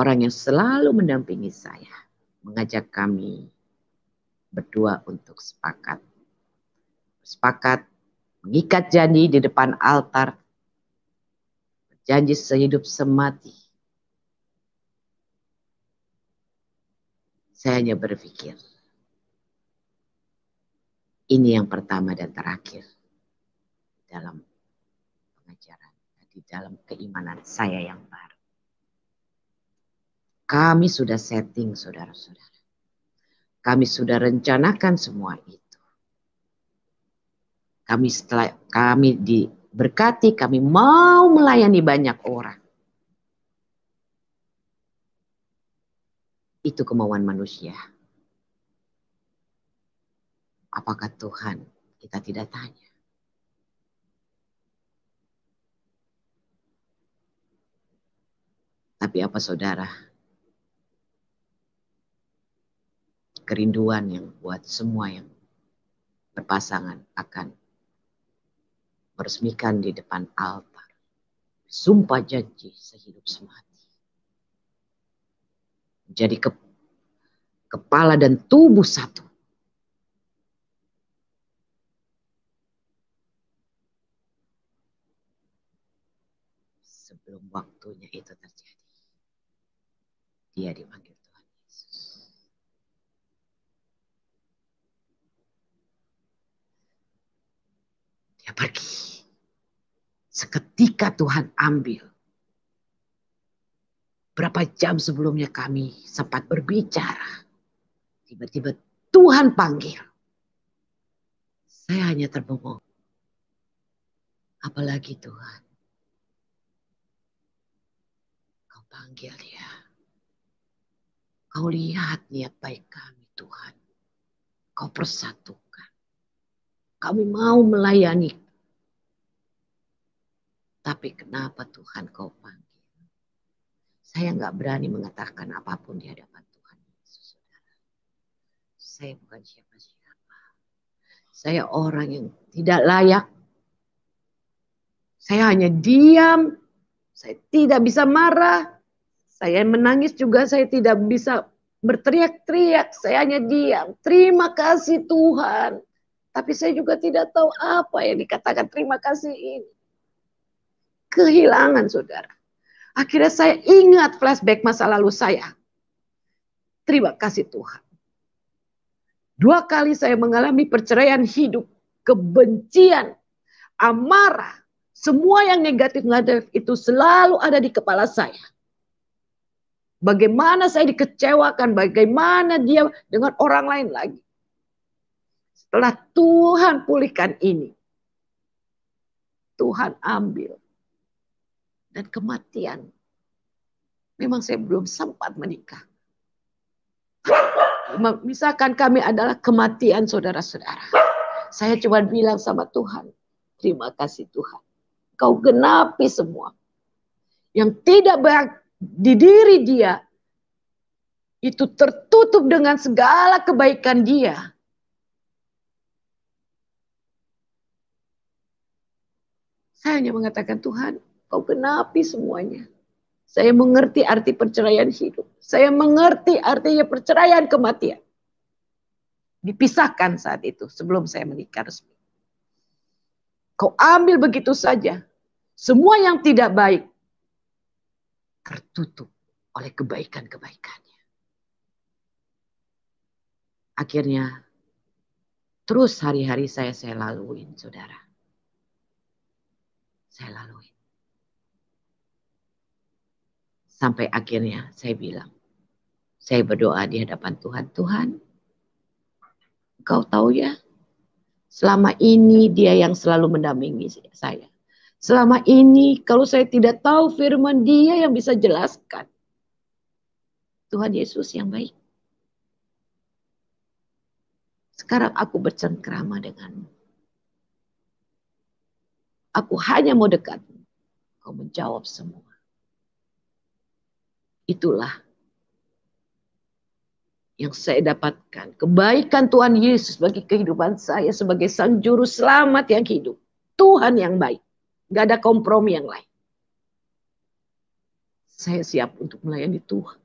orang yang selalu mendampingi saya, mengajak kami berdua untuk sepakat mengikat janji di depan altar, berjanji sehidup semati. Saya hanya berpikir, ini yang pertama dan terakhir dalam pengajaran, di dalam keimanan saya yang baru. Kami sudah setting, saudara-saudara. Kami sudah rencanakan semua itu. Setelah kami diberkati, kami mau melayani banyak orang. Itu kemauan manusia. Apakah Tuhan? Kita tidak tanya. Tapi apa saudara? Kerinduan yang buat semua yang berpasangan akan meresmikan di depan altar. Sumpah janji sehidup semati. Menjadi kepala dan tubuh satu. Sebelum waktunya itu terjadi, dia dipanggil Tuhan Yesus. Dia pergi. Seketika Tuhan ambil. Berapa jam sebelumnya kami sempat berbicara. Tiba-tiba Tuhan panggil. Saya hanya terbengong. Apalagi Tuhan. Kau panggil dia. Kau lihat niat baik kami Tuhan. Kau persatukan. Kami mau melayani. Tapi kenapa Tuhan kau panggil? Saya nggak berani mengatakan apapun di hadapan Tuhan Yesus, saudara. Saya bukan siapa-siapa. Saya orang yang tidak layak. Saya hanya diam. Saya tidak bisa marah. Saya menangis juga, saya tidak bisa berteriak-teriak. Saya hanya diam. Terima kasih Tuhan. Tapi saya juga tidak tahu apa yang dikatakan terima kasih ini. Kehilangan saudara. Akhirnya saya ingat flashback masa lalu saya. Terima kasih Tuhan. 2 kali saya mengalami perceraian hidup. Kebencian, amarah. Semua yang negatif itu selalu ada di kepala saya. Bagaimana saya dikecewakan, bagaimana dia dengan orang lain lagi. Setelah Tuhan pulihkan ini, Tuhan ambil. Dan kematian. Memang saya belum sempat menikah. Misalkan kami adalah kematian saudara-saudara. Saya cuma bilang sama Tuhan, terima kasih Tuhan. Kau genapi semua. Yang tidak baik di diri dia, itu tertutup dengan segala kebaikan dia. Saya hanya mengatakan Tuhan, kau genapi semuanya. Saya mengerti arti perceraian hidup. Saya mengerti artinya perceraian kematian. Dipisahkan saat itu sebelum saya menikah resmi. Kau ambil begitu saja. Semua yang tidak baik tertutup oleh kebaikan-kebaikannya. Akhirnya terus hari-hari saya laluin saudara. Saya laluin. Sampai akhirnya saya bilang, saya berdoa di hadapan Tuhan. Tuhan, Kau tahu ya, selama ini dia yang selalu mendampingi saya. Selama ini kalau saya tidak tahu firman dia yang bisa jelaskan. Tuhan Yesus yang baik. Sekarang aku bercengkrama denganmu. Aku hanya mau dekat. Kau menjawab semua. Itulah yang saya dapatkan. Kebaikan Tuhan Yesus bagi kehidupan saya sebagai Sang Juru Selamat yang hidup. Tuhan yang baik. Gak ada kompromi yang lain. Saya siap untuk melayani Tuhan.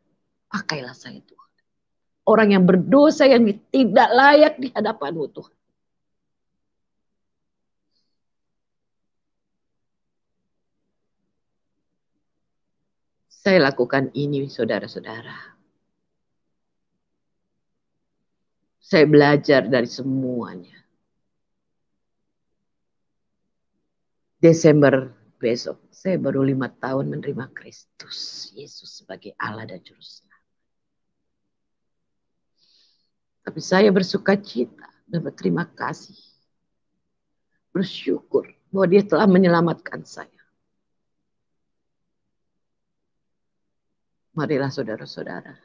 Pakailah saya Tuhan. Orang yang berdosa yang tidak layak di hadapan-Mu Tuhan. Saya lakukan ini, saudara-saudara. Saya belajar dari semuanya. Desember besok, saya baru 5 tahun menerima Kristus Yesus sebagai Allah dan Juru Selamat. Tapi saya bersuka cita dan berterima kasih. Bersyukur bahwa Dia telah menyelamatkan saya. Marilah saudara-saudara,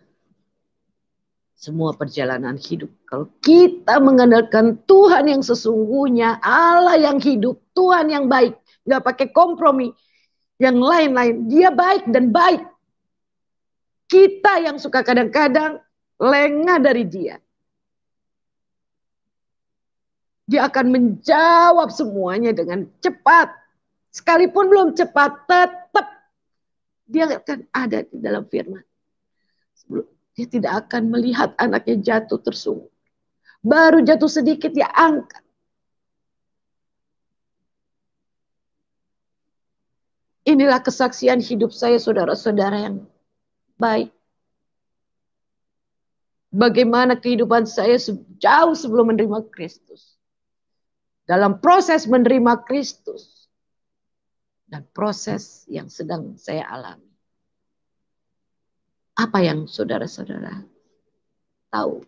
semua perjalanan hidup, kalau kita mengandalkan Tuhan yang sesungguhnya, Allah yang hidup, Tuhan yang baik, nggak pakai kompromi, yang lain-lain, Dia baik dan baik. Kita yang suka kadang-kadang lengah dari Dia. Dia akan menjawab semuanya dengan cepat. Sekalipun belum cepat, tetap Dia akan ada di dalam firman. Dia tidak akan melihat anaknya jatuh tersungkur. Baru jatuh sedikit dia angkat. Inilah kesaksian hidup saya, saudara-saudara yang baik. Bagaimana kehidupan saya jauh sebelum menerima Kristus. Dalam proses menerima Kristus. Dan proses yang sedang saya alami. Apa yang saudara-saudara tahu?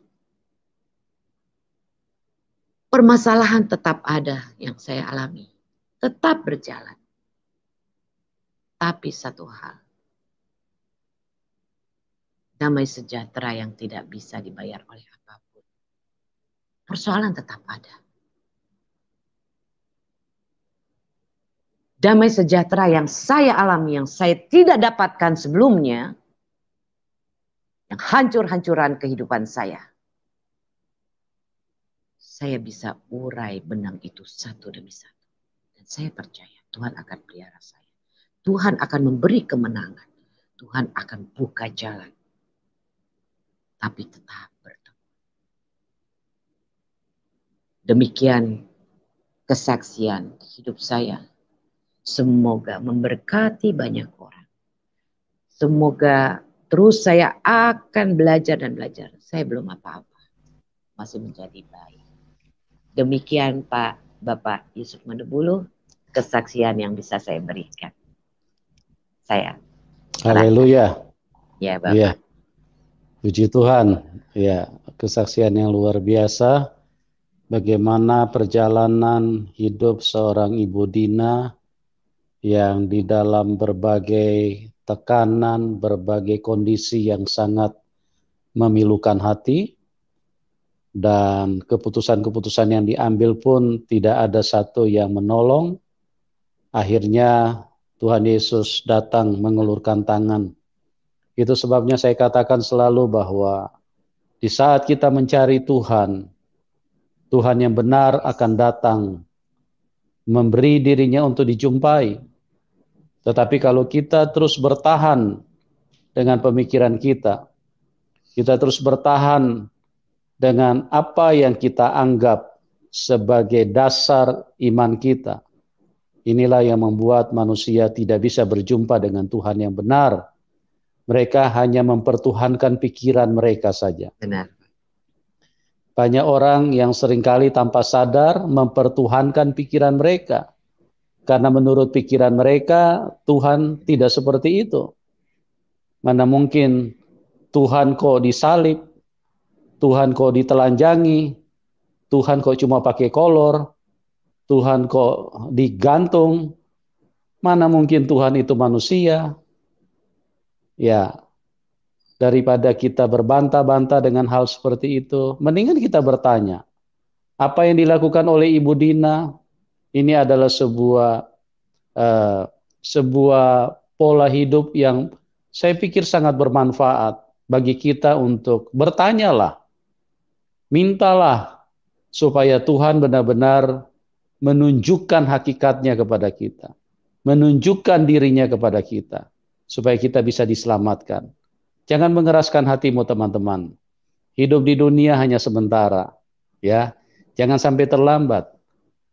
Permasalahan tetap ada yang saya alami. Tetap berjalan. Tapi satu hal. Damai sejahtera yang tidak bisa dibayar oleh apapun. Persoalan tetap ada. Damai sejahtera yang saya alami, yang saya tidak dapatkan sebelumnya, yang hancur-hancuran kehidupan saya bisa urai benang itu satu demi satu. Dan saya percaya Tuhan akan pelihara saya. Tuhan akan memberi kemenangan. Tuhan akan buka jalan. Tapi tetap bertemu. Demikian kesaksian hidup saya. Semoga memberkati banyak orang. Semoga terus saya akan belajar dan belajar. Saya belum apa-apa. Masih menjadi bayi. Demikian Pak Bapak Yusuf Mendebulu, kesaksian yang bisa saya berikan. Saya. Haleluya. Ya Bapak. Ya. Puji Tuhan. Ya, kesaksian yang luar biasa. Bagaimana perjalanan hidup seorang Ibu Dina yang di dalam berbagai tekanan, berbagai kondisi yang sangat memilukan hati, dan keputusan-keputusan yang diambil pun tidak ada satu yang menolong. Akhirnya Tuhan Yesus datang mengulurkan tangan. Itu sebabnya saya katakan selalu bahwa di saat kita mencari Tuhan, Tuhan yang benar akan datang memberi dirinya untuk dijumpai. Tetapi kalau kita terus bertahan dengan pemikiran kita terus bertahan dengan apa yang kita anggap sebagai dasar iman kita, inilah yang membuat manusia tidak bisa berjumpa dengan Tuhan yang benar. Mereka hanya mempertuhankan pikiran mereka saja. Benar. Banyak orang yang seringkali tanpa sadar mempertuhankan pikiran mereka. Karena menurut pikiran mereka, Tuhan tidak seperti itu. Mana mungkin Tuhan kok disalib, Tuhan kok ditelanjangi, Tuhan kok cuma pakai kolor, Tuhan kok digantung, mana mungkin Tuhan itu manusia. Ya, daripada kita berbantah-bantah dengan hal seperti itu, mendingan kita bertanya, apa yang dilakukan oleh Ibu Dina, ini adalah sebuah pola hidup yang saya pikir sangat bermanfaat bagi kita untuk bertanyalah, mintalah supaya Tuhan benar-benar menunjukkan hakikatnya kepada kita, menunjukkan dirinya kepada kita, supaya kita bisa diselamatkan. Jangan mengeraskan hatimu teman-teman. Hidup di dunia hanya sementara, ya. Jangan sampai terlambat.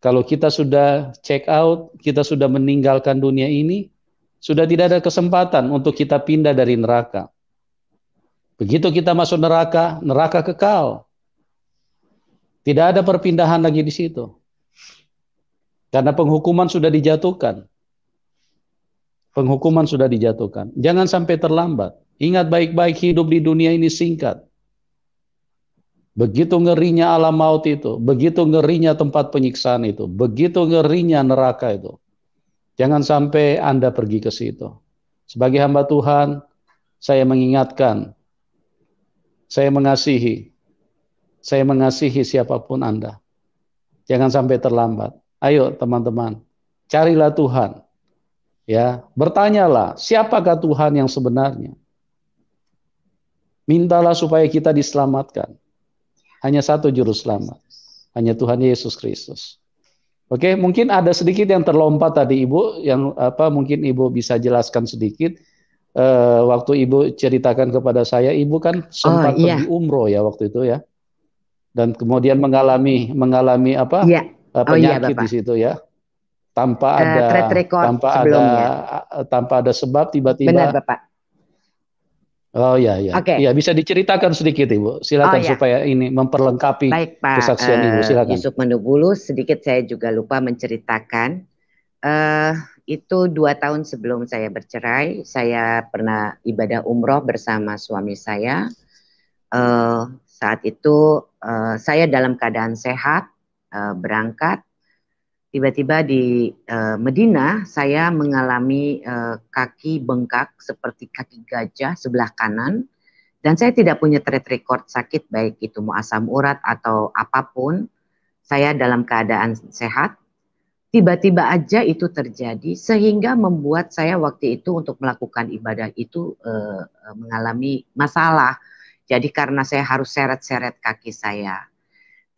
Kalau kita sudah check out, kita sudah meninggalkan dunia ini, sudah tidak ada kesempatan untuk kita pindah dari neraka. Begitu kita masuk neraka, neraka kekal. Tidak ada perpindahan lagi di situ. Karena penghukuman sudah dijatuhkan. Penghukuman sudah dijatuhkan. Jangan sampai terlambat. Ingat baik-baik, hidup di dunia ini singkat. Begitu ngerinya alam maut itu, begitu ngerinya tempat penyiksaan itu, begitu ngerinya neraka itu. Jangan sampai Anda pergi ke situ. Sebagai hamba Tuhan, saya mengingatkan, saya mengasihi siapapun Anda. Jangan sampai terlambat. Ayo teman-teman, carilah Tuhan. Ya, bertanyalah, siapakah Tuhan yang sebenarnya? Mintalah supaya kita diselamatkan. Hanya satu juru selamat, hanya Tuhan Yesus Kristus. Oke, mungkin ada sedikit yang terlompat tadi Ibu, yang mungkin Ibu bisa jelaskan sedikit. Waktu Ibu ceritakan kepada saya, Ibu kan sempat pergi umroh ya waktu itu ya, dan kemudian mengalami penyakit di situ ya, tanpa ada sebab tiba-tiba. Benar Bapak. Oh ya, iya bisa diceritakan sedikit Ibu, silakan supaya ini memperlengkapi kesaksian Ibu, silakan. Yusuf Manubulu, sedikit saya juga lupa menceritakan. Itu 2 tahun sebelum saya bercerai, saya pernah ibadah umroh bersama suami saya. Saat itu saya dalam keadaan sehat, berangkat. Tiba-tiba di Medina saya mengalami kaki bengkak seperti kaki gajah sebelah kanan, dan saya tidak punya track record sakit baik itu mau asam urat atau apapun. Saya dalam keadaan sehat. Tiba-tiba aja itu terjadi sehingga membuat saya waktu itu untuk melakukan ibadah itu mengalami masalah. Jadi karena saya harus seret-seret kaki saya.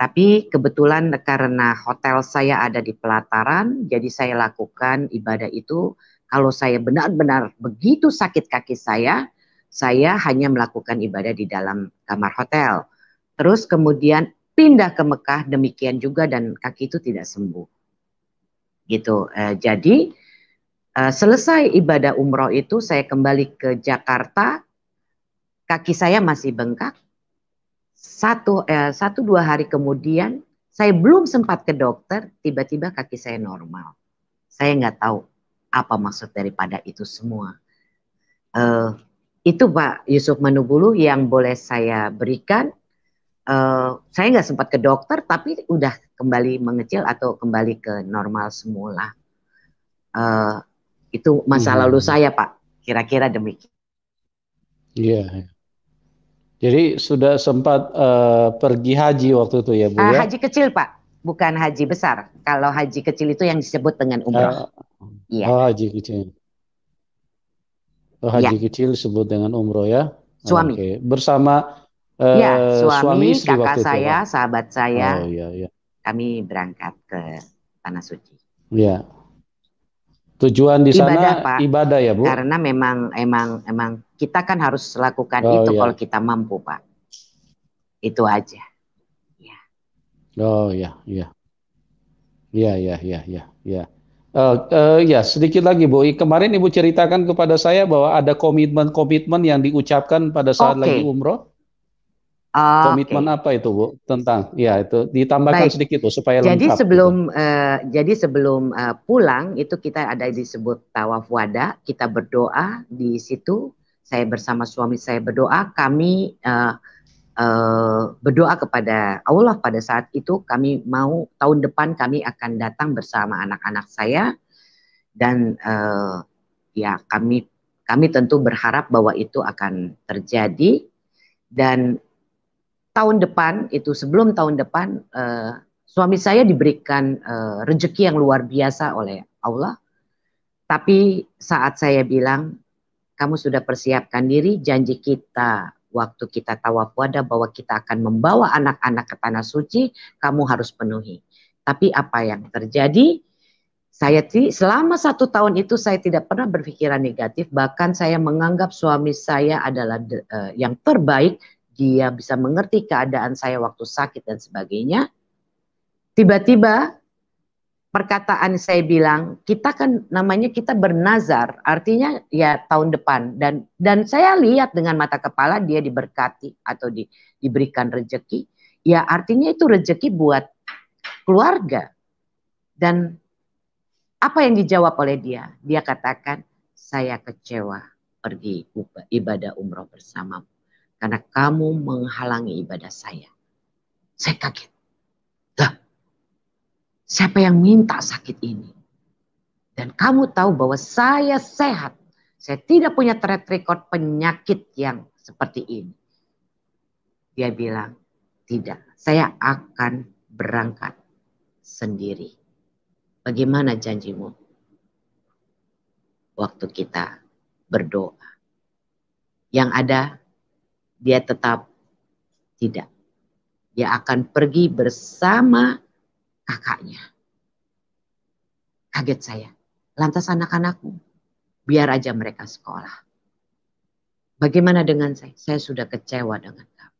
Tapi kebetulan karena hotel saya ada di pelataran, jadi saya lakukan ibadah itu. Kalau saya benar-benar begitu sakit kaki saya hanya melakukan ibadah di dalam kamar hotel. Terus kemudian pindah ke Mekah, demikian juga dan kaki itu tidak sembuh. Gitu. Jadi selesai ibadah umroh itu saya kembali ke Jakarta, kaki saya masih bengkak. 1-2 hari kemudian saya belum sempat ke dokter, tiba-tiba kaki saya normal. Saya nggak tahu apa maksud daripada itu semua. Itu Pak Yusuf Manubulu yang boleh saya berikan. Saya nggak sempat ke dokter, tapi udah kembali mengecil atau kembali ke normal semula. Itu masa lalu saya Pak, kira-kira demikian. Iya. Jadi sudah sempat pergi haji waktu itu ya Bu ya? Haji kecil Pak, bukan haji besar. Kalau haji kecil itu yang disebut dengan umroh. Iya. Oh haji kecil. Oh haji kecil disebut dengan umroh ya? Suami. Oke. Bersama suami istri kakak waktu saya, itu, sahabat saya. Oh iya. Kami berangkat ke Tanah Suci. Iya. Tujuan di sana ibadah ya Bu? Karena memang kita kan harus lakukan itu kalau kita mampu Pak. Itu aja. Ya. Oh iya. Ya sedikit lagi Bu. Kemarin Ibu ceritakan kepada saya bahwa ada komitmen yang diucapkan pada saat lagi umroh. Komitmen apa itu Bu? Tentang ya itu ditambahkan sedikit Bu supaya lengkap. Jadi sebelum pulang itu kita ada disebut tawaf wada, kita berdoa di situ. Saya bersama suami saya berdoa, kami berdoa kepada Allah pada saat itu. Kami mau tahun depan kami akan datang bersama anak-anak saya, dan ya kami tentu berharap bahwa itu akan terjadi. Dan tahun depan itu, sebelum tahun depan, suami saya diberikan rezeki yang luar biasa oleh Allah. Tapi saat saya bilang, kamu sudah persiapkan diri, janji kita waktu kita tawaf wada bahwa kita akan membawa anak-anak ke Tanah Suci, kamu harus penuhi. Tapi apa yang terjadi? Selama 1 tahun itu saya tidak pernah berpikiran negatif, bahkan saya menganggap suami saya adalah yang terbaik. Dia bisa mengerti keadaan saya waktu sakit dan sebagainya. Tiba-tiba perkataan saya bilang, kita kan namanya kita bernazar, artinya ya tahun depan. Dan saya lihat dengan mata kepala dia diberkati atau diberikan rezeki. Ya artinya itu rezeki buat keluarga. Dan apa yang dijawab oleh dia? Dia katakan, saya kecewa pergi ibadah umroh bersamamu. Karena kamu menghalangi ibadah saya. Saya kaget. Lah, siapa yang minta sakit ini? Dan kamu tahu bahwa saya sehat. Saya tidak punya track record penyakit yang seperti ini. Dia bilang, tidak. Saya akan berangkat sendiri. Bagaimana janjimu? Waktu kita berdoa. Yang ada, dia tetap tidak. Dia akan pergi bersama kakaknya. Kaget saya. Lantas anak-anakku, biar aja mereka sekolah. Bagaimana dengan saya? Saya sudah kecewa dengan kamu.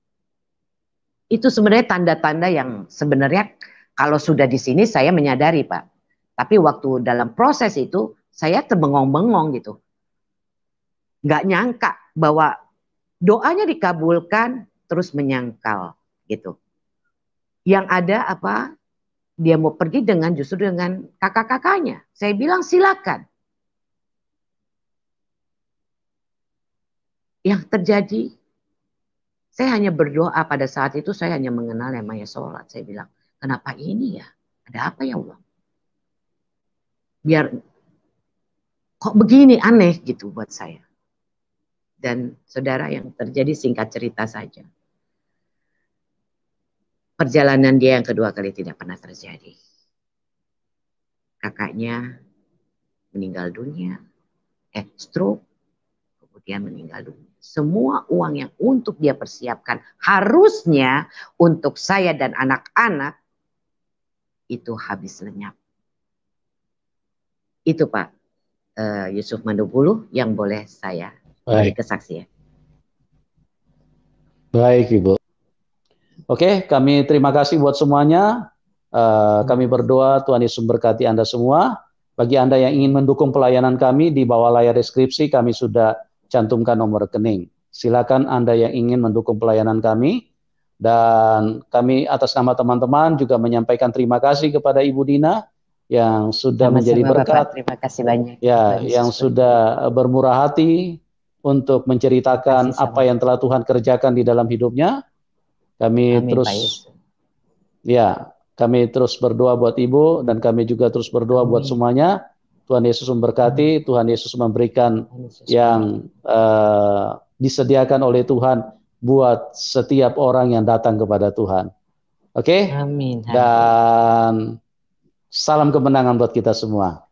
Itu sebenarnya tanda-tanda yang sebenarnya kalau sudah di sini saya menyadari, Pak. Tapi waktu dalam proses itu, saya terbengong-bengong gitu. Nggak nyangka bahwa doanya dikabulkan, terus menyangkal gitu. Yang ada apa? Dia mau pergi justru dengan kakak-kakaknya. Saya bilang silakan. Yang terjadi, saya hanya berdoa pada saat itu, saya hanya mengenal yang namanya sholat. Saya bilang, kenapa ini ya? Ada apa ya Allah? Biar kok begini, aneh gitu buat saya. Dan saudara, yang terjadi singkat cerita saja. Perjalanan dia yang kedua kali tidak pernah terjadi. Kakaknya meninggal dunia, stroke, kemudian meninggal dunia. Semua uang yang untuk dia persiapkan harusnya untuk saya dan anak-anak itu habis lenyap. Itu Pak Yusuf Mandobulu yang boleh saya beri kesaksian. Baik Ibu. Oke, kami terima kasih buat semuanya. Kami berdoa Tuhan Yesus memberkati Anda semua. Bagi Anda yang ingin mendukung pelayanan kami, di bawah layar deskripsi kami sudah cantumkan nomor rekening. Silakan Anda yang ingin mendukung pelayanan kami. Dan kami atas nama teman-teman juga menyampaikan terima kasih kepada Ibu Dina yang sudah menjadi berkat. Bapak, terima kasih banyak. Ya, yang sudah bermurah hati untuk menceritakan apa yang telah Tuhan kerjakan di dalam hidupnya. Kami terus berdoa buat Ibu dan kami juga terus berdoa buat semuanya. Tuhan Yesus memberkati, Tuhan Yesus memberikan yang disediakan oleh Tuhan buat setiap orang yang datang kepada Tuhan. Oke? Amin. Dan salam kemenangan buat kita semua.